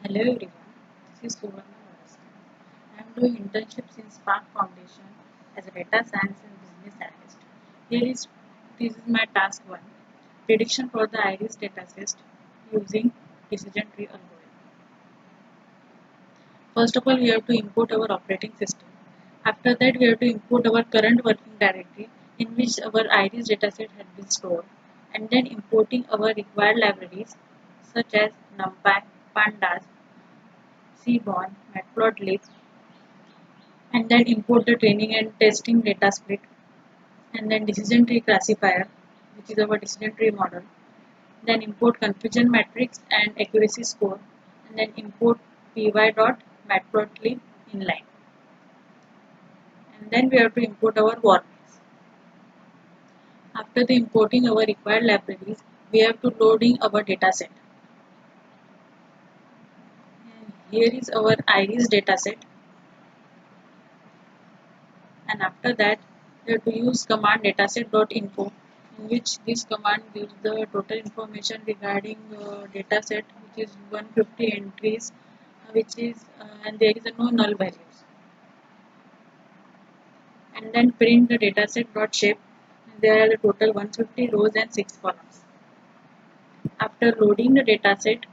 Hello everyone, this is Suvarna Varaska. I am doing internship in Spark Foundation as a data science and business analyst. This is my task 1, prediction for the iris dataset using decision tree algorithm. First of all, we have to import our operating system. After that, we have to import our current working directory in which our iris dataset had been stored, and then importing our required libraries such as NumPy, Pandas, Seaborn, Matplotlib, and then import the training and testing data split, and then decision tree classifier, which is our decision tree model, then import confusion matrix and accuracy score, and then import py.matplotlib inline, and then we have to import our warnings. After the importing our required libraries, we have to loading our dataset. And here is our iris dataset, and after that we have to use command dataset.info, in which this command gives the total information regarding dataset, which is 150 entries, which is and there is a no null values, and then print the dataset.shape. There are the total 150 rows and 6 columns. After loading the dataset,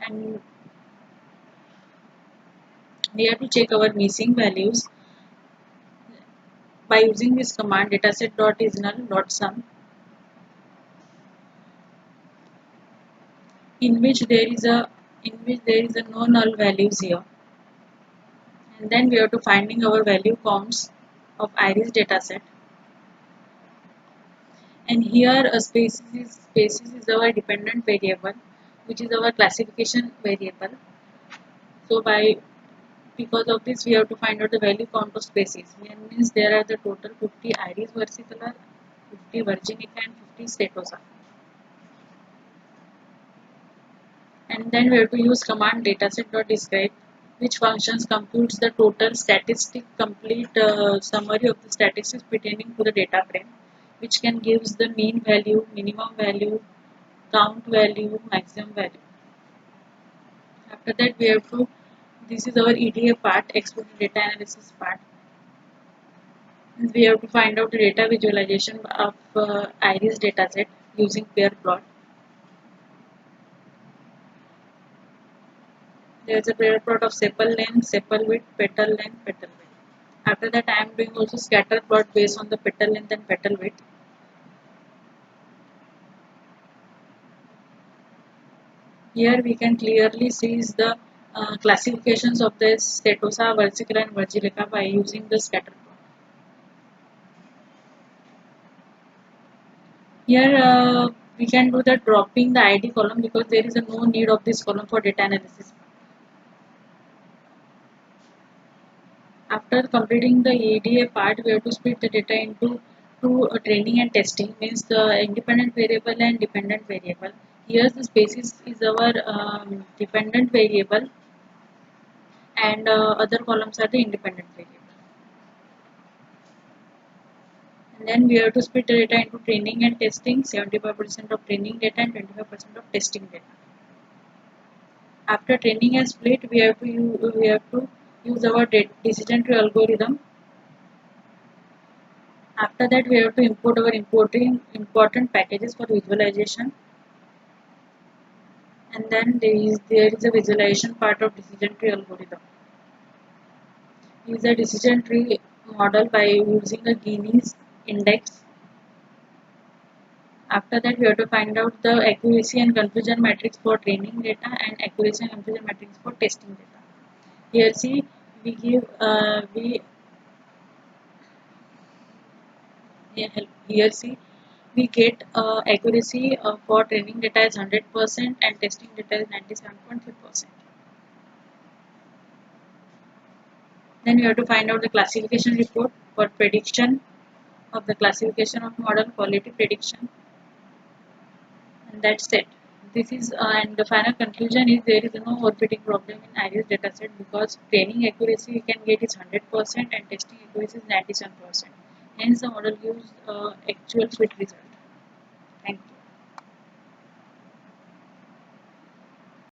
and we have to check our missing values by using this command dataset.isNull.sum, in which there is a no null values here, and then we have to finding our value counts of iris dataset, and here a species is our dependent variable, which is our classification variable. So by because of this we have to find out the value count of species. That means there are the total 50 iris versicolor, 50 virginica, and 50 statosa. And then we have to use command dataset.describe, which functions computes the total statistic complete summary of the statistics pertaining to the data frame, which can gives the mean value, minimum value, count value, maximum value. After that we have to, this is our EDA part, explore data analysis part. We have to find out the data visualization of iris dataset using pair plot. There is a pair plot of sepal length, sepal width, petal length, petal width. After that, I am doing also scatter plot based on the petal length and petal width. Here we can clearly see the classifications of the statosa, versicolor, and virgilica by using the scatter plot. Here we can do the dropping the ID column because there is no need of this column for data analysis. After completing the EDA part, we have to split the data into two training and testing, means the independent variable and dependent variable. Here the species is our dependent variable, and other columns are the independent variable. And then we have to split the data into training and testing, 75% of training data and 25% of testing data. After training is split, we have to use our decision tree algorithm. After that, we have to import our important packages for visualization, and then there is a visualization part of decision tree algorithm. Use a decision tree model by using a Gini's index. After that, we have to find out the accuracy and confusion matrix for training data and accuracy and confusion matrix for testing data. Here, see, we give here see we get accuracy for training data is 100% and testing data is 97.3%. Then we have to find out the classification report for prediction of the classification of model, quality prediction, and that's it. This is and the final conclusion is there is no orbiting problem in iris dataset because training accuracy we can get is 100% and testing accuracy is 97%. Hence the model gives actual fit result.